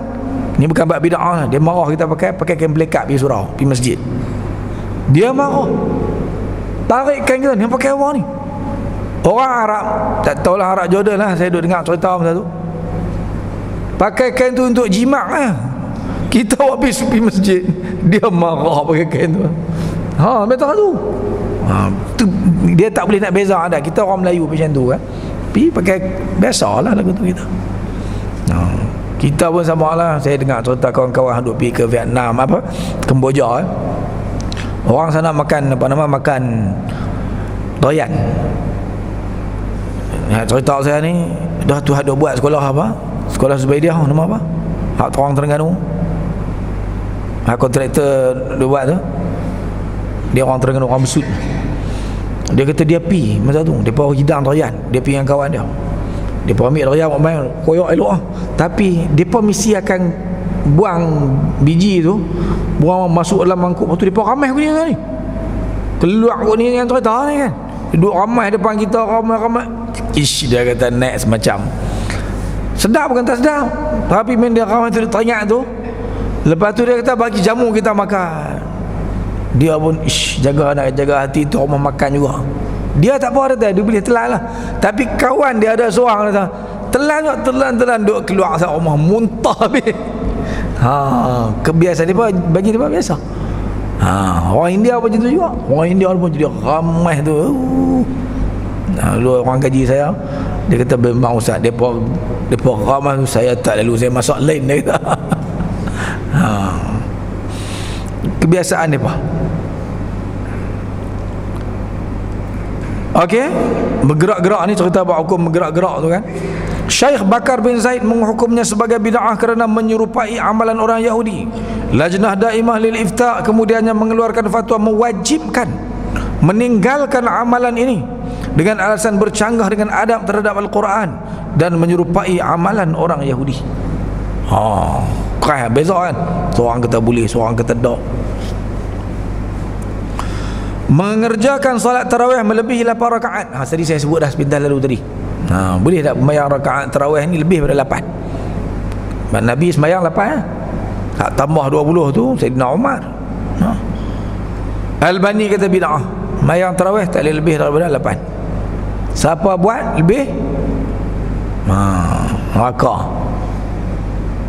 Ni bukan bab bid'ah. Dia marah kita pakai kain pelekat pergi surau, pergi masjid. Dia marah. Tarik kain kita ni pakai orang ni. Orang Arab, tak tahulah Arab Jordan lah, saya duduk dengar cerita masa tu. Pakai kain tu untuk jimat lah. Kita habis pergi masjid, dia marah pakai kain tu. Betul tu. Dia tak boleh nak beza ada. Kita orang Melayu macam tu kan. Pergi pakai biasalah lagu tu kita. Kita pun sama lah. Saya dengar cerita kawan-kawan duk pergi ke Vietnam Kemboja orang sana makan makan doyan. Cerita saya ni dah tu ada buat sekolah sekolah Zubaidiah, nama apa? Hak Terang Terengganu. Hak kontraktor dia buat tu. Dia orang Terengganu, orang Besut. Dia kata dia pi masa tu, dia bawa hidang doyan, dia pi dengan kawan dia. Dia pun ambil doyan buat main, koyak elok lah. Tapi dia pun mesti akan buang biji tu, buang masuk dalam mangkuk. Lepas tu dia pun ramai aku ni. Keluar aku ni yang cerita ni kan. Duduk ramai depan kita, ramai. Dia kata next macam sedap bukan tak sedap, tapi main dia ramai tu teringat tu. Lepas tu dia kata bagi jamu kita makan. Dia pun jaga hati tu, orang makan juga. Dia tak apa dia boleh telan lah. Tapi kawan dia ada seorang kata telan duk keluar asal rumah muntah habis. Kebiasaan dia bagi dia biasa. Orang India pun macam tu juga. Orang India pun jadi ramai tu. Lalu orang gaji saya, dia kata memang ustaz, depa ramai tu, saya tak lalu, saya masak lain dia kata. Kebiasaan depa. Okey, bergerak-gerak ni cerita bab hukum bergerak-gerak tu kan. Syekh Bakar bin Zaid menghukumnya sebagai bid'ah kerana menyerupai amalan orang Yahudi. Lajnah Daimah lil Ifta kemudiannya mengeluarkan fatwa mewajibkan meninggalkan amalan ini dengan alasan bercanggah dengan adab terhadap Al-Quran dan menyerupai amalan orang Yahudi. Beza kan. Seorang kata boleh, seorang kata tak. Mengerjakan solat tarawih melebihi 8 rakaat. Tadi saya sebut dah sebentar lalu tadi. Boleh tak sembahyang rakaat tarawih ni lebih daripada 8? Nabi sembahyang 8 tak tambah 20 tu Sayyidina Umar. Al-Bani kata bid'ah. Mayang tarawih tak boleh lebih daripada 8. Siapa buat lebih, neraka.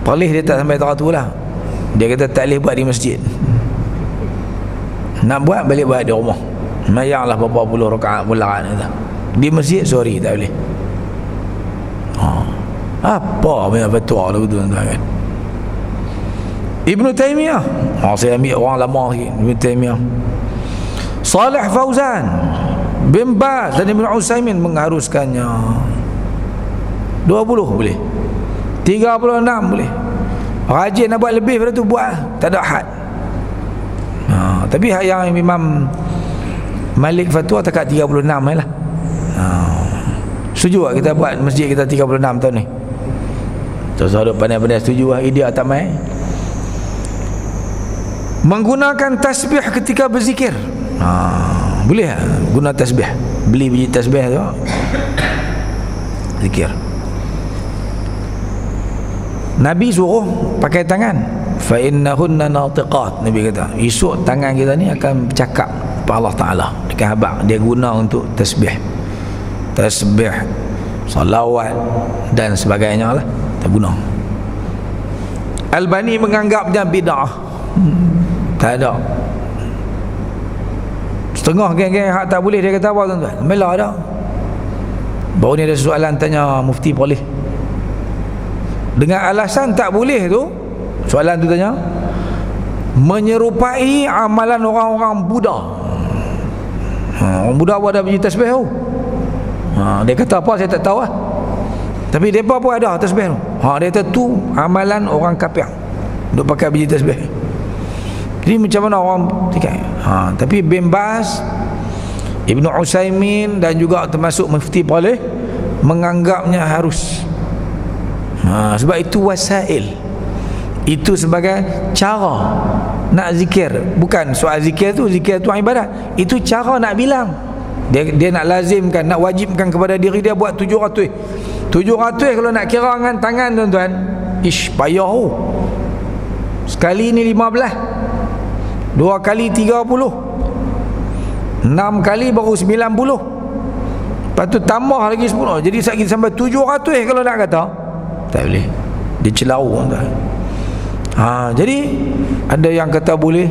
Polis dia tak sampai teratur lah. Dia kata tak boleh buat di masjid. Nak buat balik buat di rumah. Mayang lah berapa puluh rakaat bulan kata. Di masjid sorry tak boleh. Apa banyak fatwa lah betul tuan kan. Ibnu Taimiyah, saya ambil orang lama lagi. Ibnu Taimiyah, Salih Fauzan, Bin Baz dan Ibn Utsaimin mengharuskannya 20 boleh, 36 boleh. Rajin nak buat lebih daripada tu buat, tak ada had. Tapi yang Imam Malik fatwa takat 36 lah. Setuju tak kita buat masjid kita 36 tahun ni? Saudara pandai-pandai setuju lah, idea tak main. Menggunakan tasbih ketika berzikir. Boleh tak guna tasbih? Beli biji tasbih tu, zikir. Nabi suruh pakai tangan, fa innahunna natiqat. Nabi kata esok tangan kita ni akan bercakap kepada Allah Ta'ala dekat habaq. Dia guna untuk tasbih, salawat dan sebagainya lah, tak guna. Albani menganggapnya bid'ah. Tak ada. Setengah geng-geng hak tak boleh, dia kata apa tuan-tuan? Melah dah. Baru ni ada soalan tanya Mufti Polis. Dengan alasan tak boleh tu, soalan tu tanya, menyerupai amalan orang-orang Buddha. Orang Buddha pun ada biji tasbih tu. Dia kata apa saya tak tahu lah. Tapi mereka pun ada tasbih tu. Dia kata tu amalan orang kafir, duk pakai biji tasbih. Jadi macam mana orang tikai? Tapi Bin Baz, Ibn Utsaimin dan juga termasuk Mufti Polis menganggapnya harus. Sebab itu wasail, itu sebagai cara nak zikir. Bukan soal zikir tu ibadat. Itu cara nak bilang. Dia nak lazimkan, nak wajibkan kepada diri dia buat 700. 700 kalau nak kira dengan tangan tuan-tuan, payah tu. Sekali ni 15, 2 kali 30, 6 kali baru 90. Lepas tu tambah lagi 10. Jadi sampai 700 kalau nak kata. Tak boleh. Dia celau tuan. Jadi ada yang kata boleh,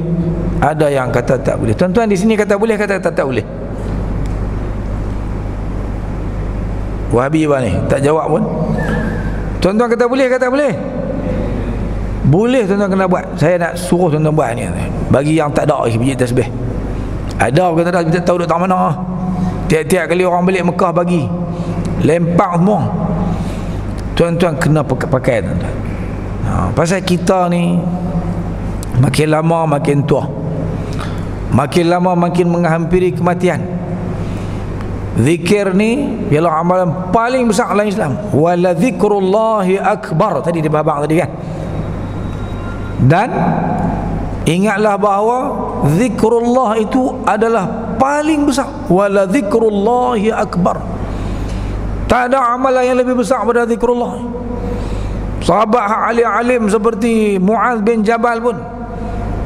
ada yang kata tak boleh. Tuan-tuan di sini kata boleh, kata tak boleh. Wahabi apa ni? Tak jawab pun. Tuan-tuan kata boleh, kata boleh. Boleh tuan-tuan kena buat. Saya nak suruh tuan-tuan buat ni. Bagi yang tak ada biji tasbih. Ada kata dah tak tahu duk tak mana. Tiap-tiap kali orang balik Mekah bagi, lempak semua. Tuan-tuan kena pakai tuan-tuan. Pasal kita ni makin lama makin tua, makin lama makin menghampiri kematian. Zikir ni ialah amalan paling besar dalam Islam. Wala zikrullahi akbar. Tadi di babak tadi kan. Dan ingatlah bahawa zikrullah itu adalah paling besar. Wala zikrullahi akbar. Tak ada amalan yang lebih besar pada zikrullah. Sahabat alim-alim seperti Muaz bin Jabal pun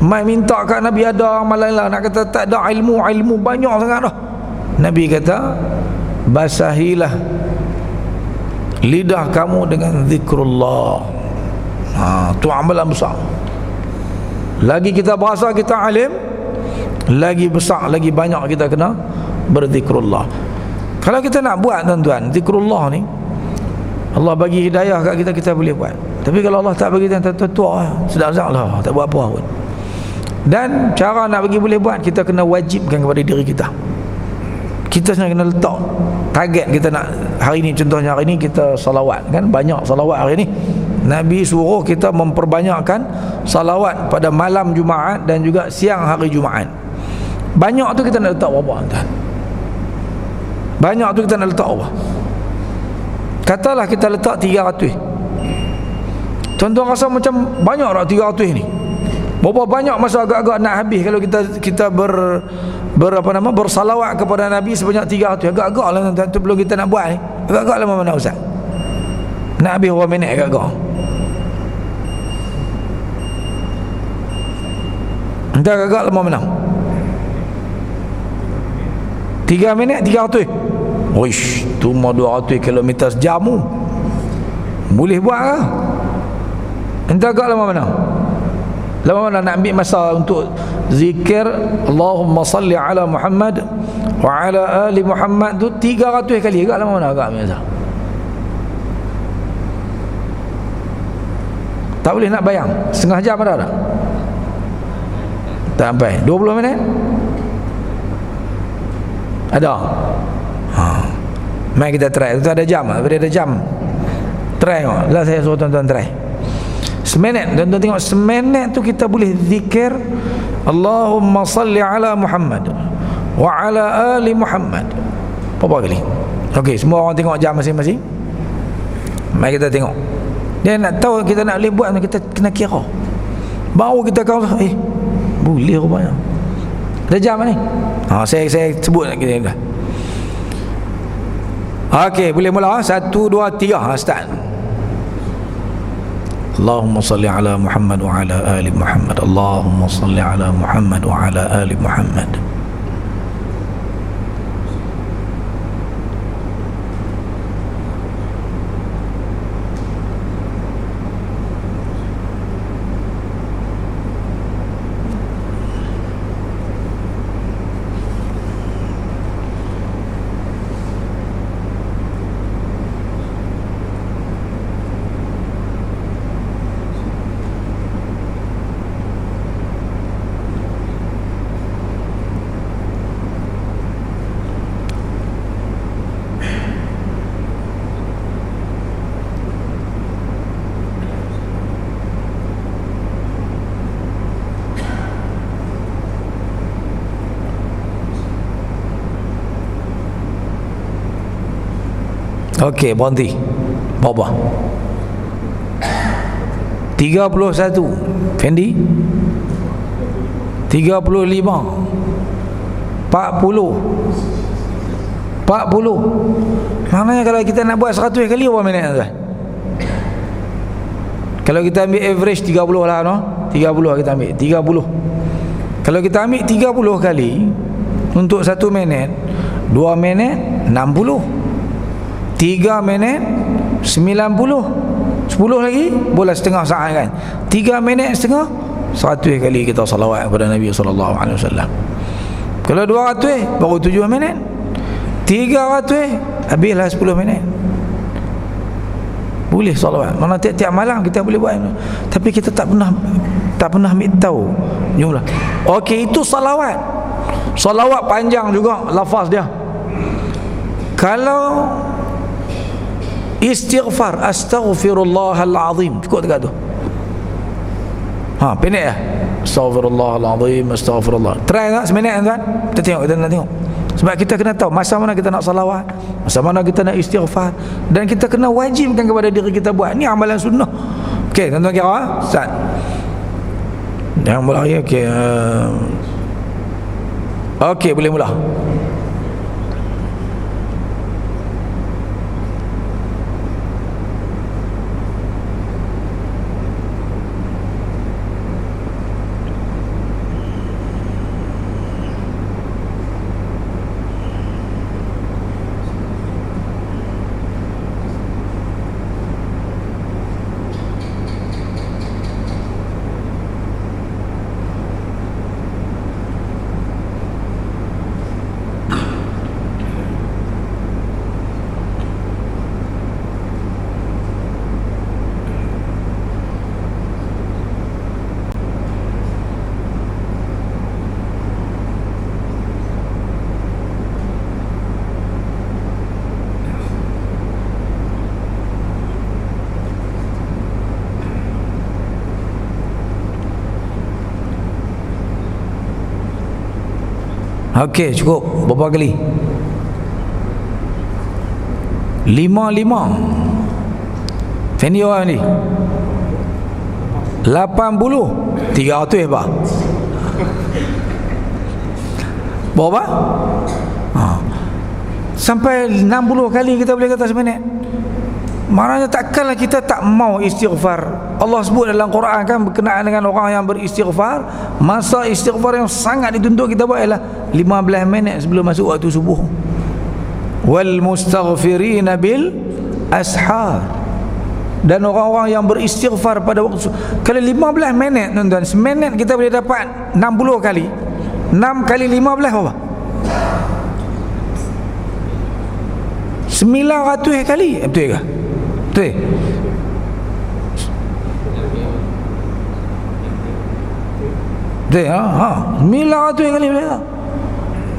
mai minta kat Nabi ada amalan lah. Nak kata tak ada ilmu banyak sangat dah. Nabi kata basahilah lidah kamu dengan zikrullah. Tu amalan besar. Lagi kita berasa kita alim, lagi besar, lagi banyak kita kena berzikrullah. Kalau kita nak buat tuan-tuan zikrullah ni, Allah bagi hidayah kat kita, kita boleh buat. Tapi kalau Allah tak bagi kita tua, sedap-sedap lah, tak buat apa pun. Dan cara nak bagi boleh buat, kita kena wajibkan kepada diri kita. Kita sebenarnya kena letak target kita nak. Hari ni contohnya, hari ni kita salawat kan, banyak salawat hari ni. Nabi suruh kita memperbanyakkan salawat pada malam Jumaat dan juga siang hari Jumaat. Banyak tu kita nak letak berapa tuan? Banyak tu kita nak letak apa? Katalah kita letak 300. Tuan-tuan rasa macam banyak tak 300 ni? Berapa banyak masa agak-agak nak habis kalau kita bersalawat kepada Nabi sebanyak 300. Agak-agak lah tuan-tuan, tu belum kita nak buat ni. Agak-agak lama mana Ustaz? Nak habis berapa minit agak-agak? Entah agak-agak lama mana? 3 minit 300. Wish, tu mau 200 km sejam. Boleh buat ke? Entah agak lama mana? Lama mana nak ambil masa untuk zikir Allahumma salli ala Muhammad wa ala ali Muhammad tu 300 kali. Agak lama mana agak masa? Tak boleh nak bayang. Setengah jam ada tak? Tak sampai 20 minit? Ada? Mari kita try. Itu ada jam. Ada jam. Try tengok. Lah saya suruh tuan-tuan try. Seminit. Tuan-tuan tengok, seminit tu kita boleh zikir Allahumma salli ala Muhammad wa ala ali Muhammad. Berapa kali? Okey, semua orang tengok jam masing-masing. Mari kita tengok. Dia nak tahu kita nak boleh buat, kita kena kira. Baru kita kau boleh rupanya. Ada jam ni. Saya sebut nak kita dah. Okey, boleh mula. 1 2 3 start. Allahumma salli ala Muhammad wa ala ali Muhammad. Allahumma salli ala Muhammad wa ala ali Muhammad. Okey, berhenti. Berapa? 31. Fendi? 35. 40. Maknanya kalau kita nak buat 100 kali berapa minit tuan? Kalau kita ambil average 30 lah, no? 30 kita ambil 30. Kalau kita ambil 30 kali untuk 1 minit, 2 minit 60, 3 minit 90, 10 lagi boleh setengah saat kan. 3 minit setengah 100 kali kita salawat kepada Nabi SAW. Kalau 200 baru 7 minit, 300 habislah 10 minit. Boleh salawat. Mana tiap-tiap malam kita boleh buat. Tapi kita tak pernah ambil tahu jumlah. Okey, itu salawat. Salawat panjang juga lafaz dia. Kalau istighfar, astaghfirullahal azim, cukup dekat tu. Pendek ya. Astaghfirullahal azim, astaghfirullah. Try tak seminit tuan? Kita nak tengok. Sebab kita kena tahu masa mana kita nak salawat, masa mana kita nak istighfar, dan kita kena wajibkan kepada diri kita buat. Ni amalan sunnah. Okey, tuan-tuan kira, start. Jangan mula lagi. Okey. Okey, boleh mula. Okey, cukup. Berapa kali? 5. Fendi orang ni 80. 300 apa? Berapa? Sampai 60 kali kita boleh kata seminit. Maknanya takkanlah kita tak mau istighfar. Allah sebut dalam Quran kan berkenaan dengan orang yang beristighfar, masa istighfar yang sangat dituntut kita buat ialah 15 minit sebelum masuk waktu subuh. Wal mustaghfirina bil ashar. Dan orang-orang yang beristighfar pada waktu kalau 15 minit tuan-tuan, seminit kita boleh dapat 60 kali. 6 kali 15 apa? 900 kali. Betul ke? Betul. Betul ha? 900 kali boleh tak?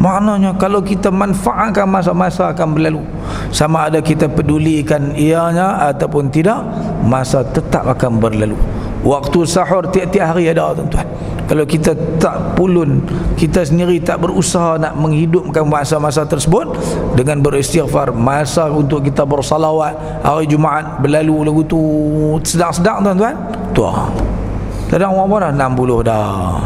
Maknanya kalau kita manfaatkan masa-masa akan berlalu, sama ada kita pedulikan ianya ataupun tidak, masa tetap akan berlalu. Waktu sahur tiap-tiap hari ada tuan-tuan. Kalau kita tak pulun, kita sendiri tak berusaha nak menghidupkan masa-masa tersebut dengan beristighfar, masa untuk kita bersalawat hari Jumaat berlalu lagu tu sedang-sedang tuan-tuan. Tu kadang orang dah 60 dah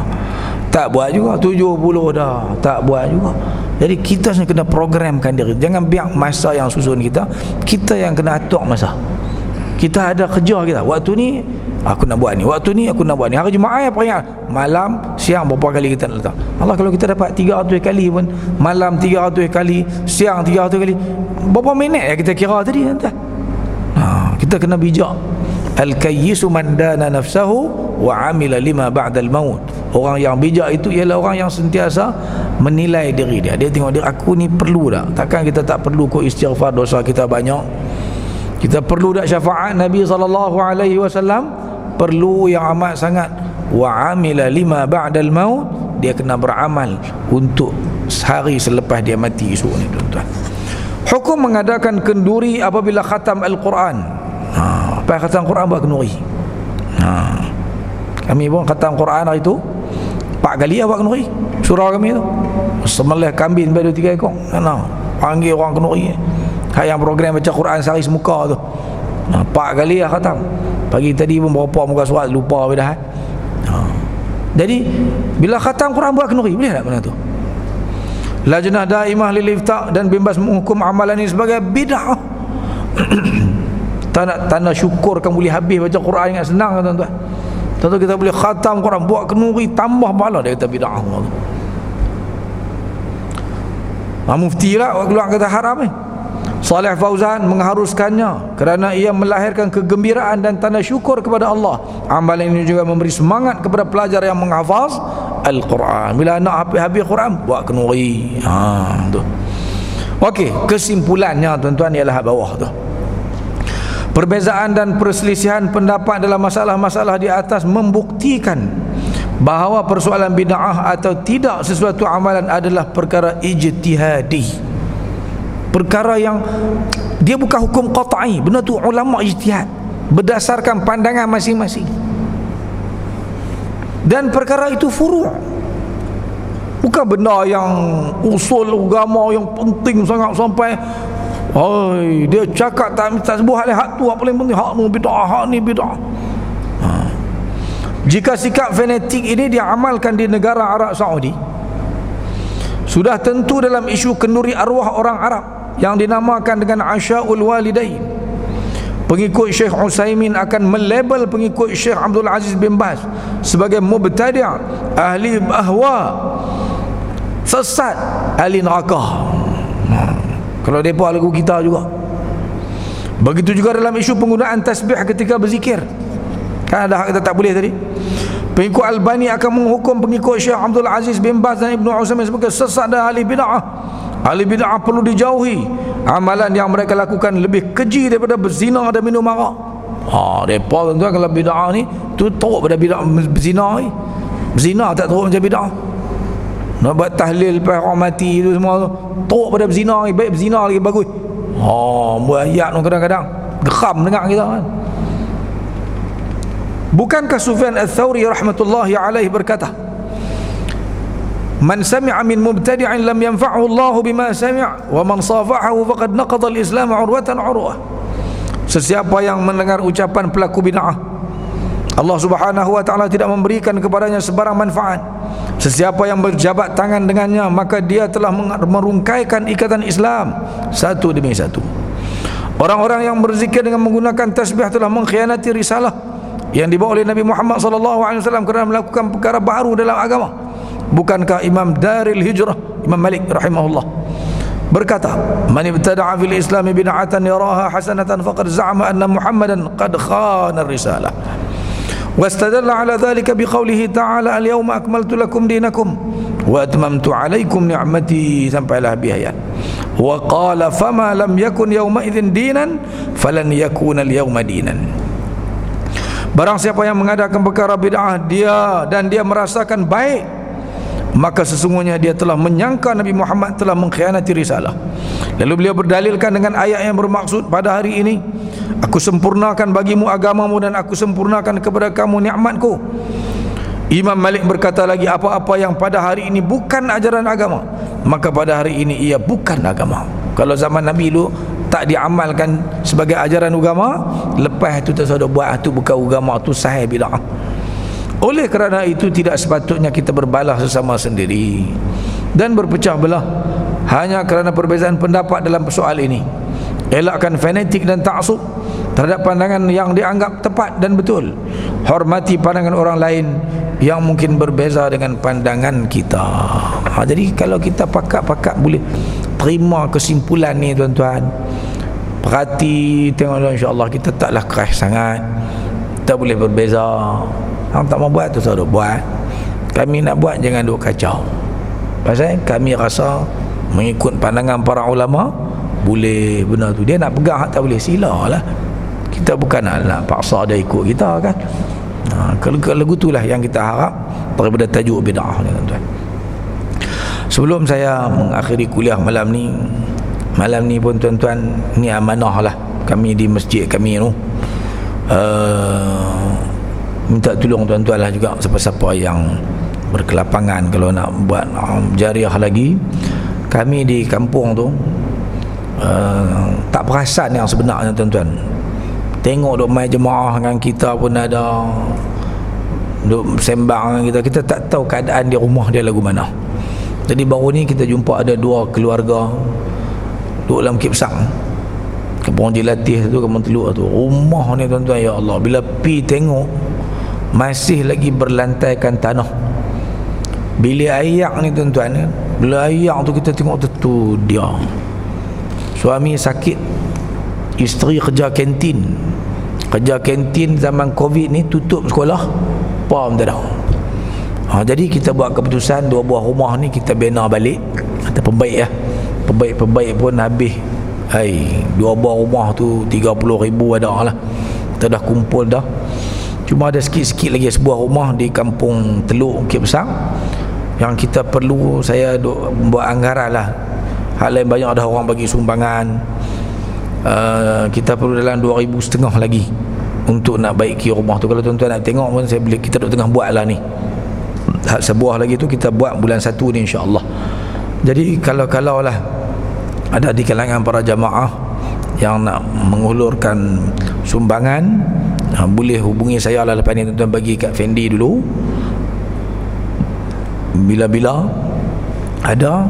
tak buat juga, 70 dah tak buat juga. Jadi kita kena programkan diri. Jangan biar masa yang susun kita yang kena atur masa. Kita ada kerja kita, waktu ni aku nak buat ni, waktu ni aku nak buat ni. Hari Jumaat apa ingat? Malam, siang berapa kali kita nak letak. Allah, kalau kita dapat 300 kali pun, malam 300 kali, siang 300 kali, berapa minit ya kita kira tadi tuan-tuan? Kita kena bijak. Al-kayyisu man dana nafsahu wa amila lima ba'dal maut. Orang yang bijak itu ialah orang yang sentiasa menilai diri dia. Dia tengok dia, aku ni perlu tak? Takkan kita tak perlu kok istighfar, dosa kita banyak. Kita perlu tak syafaat Nabi SAW? Perlu yang amat sangat. Wa amila lima ba'dal maut. Dia kena beramal untuk hari selepas dia mati esok ni tuan-tuan. Hukum mengadakan kenduri apabila khatam Al-Quran. Apa khatam Quran buat kenduri? Kami pun khatam Quran hari tu 4 kali buat kenduri. Surah kami tu sembelih kambing sampai 2-3 ekor. Panggil orang kenduri. Yang program baca Quran sehari semuka tu 4 kali lah khatam. Pagi tadi pun berapa muka surat lupa dah. Jadi bila khatam Quran buat kenduri, boleh tak benda tu? Lajnah Daimah lil Ifta dan Bimbas menghukum amalan ini sebagai bid'ah. Tanda syukur kan boleh habis baca Quran dengan senang tuan-tuan. Tentu kita boleh khatam Quran, buat kenduri, tambah pahala. Dia kata bid'ah. Mufti lah keluar kata haram ni. Saleh Fauzan mengharuskannya kerana ia melahirkan kegembiraan dan tanda syukur kepada Allah. Amalan ini juga memberi semangat kepada pelajar yang menghafaz Al-Quran. Bila nak habis Quran, buat kenduri. Tu. Okey, kesimpulannya tuan-tuan ialah bawah tu. Perbezaan dan perselisihan pendapat dalam masalah-masalah di atas membuktikan bahawa persoalan bid'ah atau tidak sesuatu amalan adalah perkara ijtihadi. Perkara yang dia bukan hukum qat'i. Benda tu ulama ijtihad berdasarkan pandangan masing-masing. Dan perkara itu furu'. Bukan benda yang usul agama yang penting sangat sampai dia cakap tak sebut hak tu, hak paling penting, hak ni bid'ah, hak ni bid'ah. Jika sikap fanatik ini diamalkan di negara Arab Saudi, sudah tentu dalam isu kenduri arwah orang Arab yang dinamakan dengan Asyaul Walidain, pengikut Syekh Utsaimin akan melabel pengikut Syekh Abdul Aziz bin Baz sebagai mubtadi', ahli ahwa, sesat, ahli neraka. Kalau mereka lagu kita juga. Begitu juga dalam isu penggunaan tasbih ketika berzikir. Kan ada hak kita tak boleh tadi. Pengikut Albani akan menghukum pengikut Syekh Abdul Aziz bin Baz dan Ibnu Utsaimin sebagai sesat dan ahli bid'ah. Ahli bid'ah perlu dijauhi. Amalan yang mereka lakukan lebih keji daripada berzina dan minum arak. Mereka tuan-tuan kalau bid'ah ni tu teruk pada bid'ah berzina ni. Berzina tak teruk macam bid'ah. Nak buat tahlil lepas orang mati tu semua tu teruk pada berzina ni. Baik berzina lagi bagus. Buat ayat tu kadang-kadang geram dengar kita kan. Bukankah Sufyan Ats-Tsauri rahmatullahi alaihi berkata, man sami'a min mubtadi'in lam yanfa'hu Allah bima sami'a wa man safahahu faqad naqadha al-Islam 'urwatan 'urwah. Sesiapa yang mendengar ucapan pelaku bid'ah, Allah Subhanahu wa taala tidak memberikan kepadanya sebarang manfaat. Sesiapa yang berjabat tangan dengannya, maka dia telah merungkaikan ikatan Islam satu demi satu. Orang-orang yang berzikir dengan menggunakan tasbih telah mengkhianati risalah yang dibawa oleh Nabi Muhammad SAW kerana melakukan perkara baru dalam agama. Bukankah Imam Daril Hijrah, Imam Malik rahimahullah, berkata, "Man ibtada'a fil Islam bid'atan yaraha hasanatan faqad za'ama anna Muhammadan qad khana ar-risalah." واستدل على ذلك بقوله تعالى اليوم أكملت لكم دينكم وأتممت عليكم نعمتي sampailah habis ayat. وقال فما لم يكن يومئذ دينا فلن يكون اليوم دينا. Barang siapa yang mengadakan perkara bid'ah dia merasakan baik, maka sesungguhnya dia telah menyangka Nabi Muhammad telah mengkhianati risalah. Lalu beliau berdalilkan dengan ayat yang bermaksud, pada hari ini aku sempurnakan bagimu agamamu dan aku sempurnakan kepada kamu nikmatku. Imam Malik berkata lagi, apa-apa yang pada hari ini bukan ajaran agama, maka pada hari ini ia bukan agama. Kalau zaman Nabi dulu tak diamalkan sebagai ajaran agama, lepas itu tak ada buat, itu bukan agama, itu sahih bid'ah. Oleh kerana itu tidak sepatutnya kita berbalah sesama sendiri dan berpecah belah hanya kerana perbezaan pendapat dalam soal ini. Elakkan fanatik dan ta'asub terhadap pandangan yang dianggap tepat dan betul. Hormati pandangan orang lain yang mungkin berbeza dengan pandangan kita. Jadi kalau kita pakat-pakat boleh terima kesimpulan ni tuan-tuan, perhati, tengoklah, insya-Allah kita taklah keras sangat. Tak boleh berbeza. Hang tak mau buat tu tak ada buat. Kami nak buat jangan duk kacau. Pasal kami rasa mengikut pandangan para ulama boleh benar tu. Dia nak pegang hak tak boleh, silalah. Kita bukan nak paksa dia ikut kita kan. Kalau itulah yang kita harap daripada tajuk bid'ah ni tuan-tuan. Sebelum saya mengakhiri kuliah malam ni pun tuan-tuan, ni amanah lah kami di masjid kami tu. Minta tolong tuan-tuan lah juga, siapa-siapa yang berkelapangan kalau nak buat jariah lagi. Kami di kampung tu tak perasan yang sebenarnya tuan-tuan. Tengok duk main jemaah dengan kita pun ada, duk sembang dengan kita tak tahu keadaan di rumah dia lagu mana. Jadi baru ni kita jumpa ada dua keluarga duk dalam Kipsang, Kampung Jelatih tu, Kampung Teluk tu. Rumah ni tuan-tuan, ya Allah, bila pi tengok masih lagi berlantaikan tanah. Bilik ayak ni tuan-tuan, bilik ayak tu kita tengok tu dia suami sakit, isteri kerja kantin zaman Covid ni, tutup sekolah, pam tak ada. Jadi kita buat keputusan dua buah rumah ni kita bina balik. Kata pembaik lah, pembaik pun habis. Dua buah rumah tu 30,000 ada lah. Kita dah kumpul dah. Cuma ada sikit-sikit lagi sebuah rumah di Kampung Teluk Kipsang yang kita perlu, saya buat anggaran lah. Hal lain banyak dah orang bagi sumbangan. Kita perlu dalam 2,500 lagi untuk nak baiki rumah tu. Kalau tuan-tuan nak tengok pun kita duk tengah buat lah ni. Sebuah lagi tu kita buat bulan 1 ni insya-Allah. Jadi kalau lah ada di kalangan para jamaah yang nak mengulurkan sumbangan, boleh hubungi saya lah lepas ni tuan-tuan, bagi kat Fendi dulu. Bila-bila ada,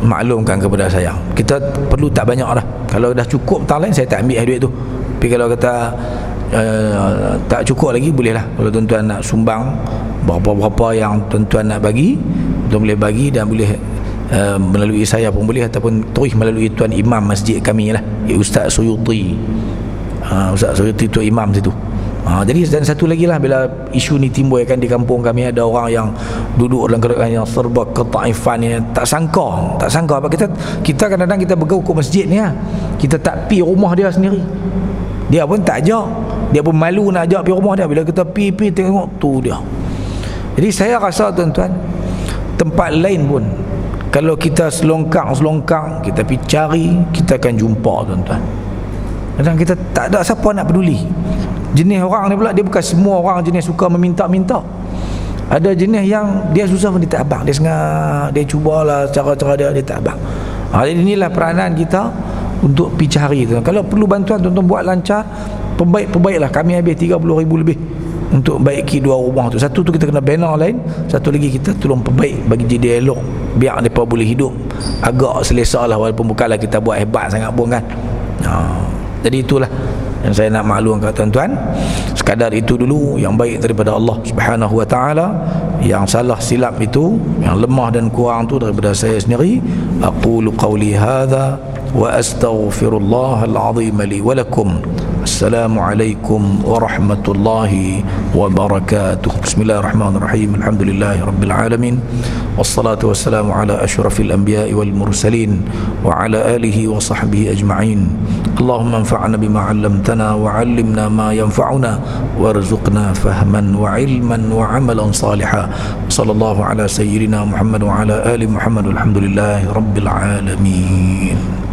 maklumkan kepada saya. Kita perlu tak banyak dah. Kalau dah cukup tak lain, saya tak ambil duit tu. Tapi kalau kata tak cukup lagi, boleh lah. Kalau tuan-tuan nak sumbang berapa-berapa yang tuan-tuan nak bagi, tuan boleh bagi, dan boleh melalui saya pun boleh, ataupun terus melalui tuan imam masjid kami lah, Ustaz Suyuti. Ustaz Suyuti tu imam situ. Jadi dan satu lagi lah, bila isu ni timbul kan di kampung kami, ada orang yang duduk dalam keadaan yang serba ketaifan ni, tak sangka apa, kita kadang-kadang kita bergaul ke masjid ni lah, kita tak pi rumah dia sendiri, dia pun tak ajak, dia pun malu nak ajak pi rumah dia. Bila kita pi tengok tu dia. Jadi saya rasa tuan-tuan, tempat lain pun kalau kita selongkang kita pergi cari, kita akan jumpa tuan-tuan. Kadang kita tak ada siapa nak peduli. Jenis orang ni pula, dia bukan semua orang jenis suka meminta-minta. Ada jenis yang dia susah pun dia tak abang, dia sengak, dia cubalah cara-cara dia tak abang. Jadi inilah peranan kita untuk pergi cari tu. Kalau perlu bantuan tuan-tuan buat lancar, perbaiklah. Kami habis 30,000 lebih untuk baiki dua rumah tu. Satu tu kita kena bina lain, satu lagi kita tolong perbaik bagi jadi elok, biar mereka boleh hidup agak selesa lah, walaupun bukanlah kita buat hebat sangat pun kan. Jadi itulah yang saya nak maklumkan kat tuan-tuan. Sekadar itu dulu yang baik daripada Allah Subhanahu wa taala, yang salah silap itu, yang lemah dan kurang tu daripada saya sendiri. Aqulu qawli hadza wa astaghfirullahal azim li wa lakum. Assalamualaikum warahmatullahi wabarakatuh. Bismillahirrahmanirrahim. Alhamdulillahi rabbil alamin. Wassalatu wassalamu ala asyrafil anbiya'i wal mursalin wa ala alihi wa sahbihi ajma'in. Allahumma anfa'na bima 'allamtana wa 'allimna ma yanfa'una warzuqna fahman wa 'ilman wa 'amalan salihan. Sallallahu ala sayyidina Muhammad wa ala ali Muhammad. Alhamdulillahi rabbil alamin.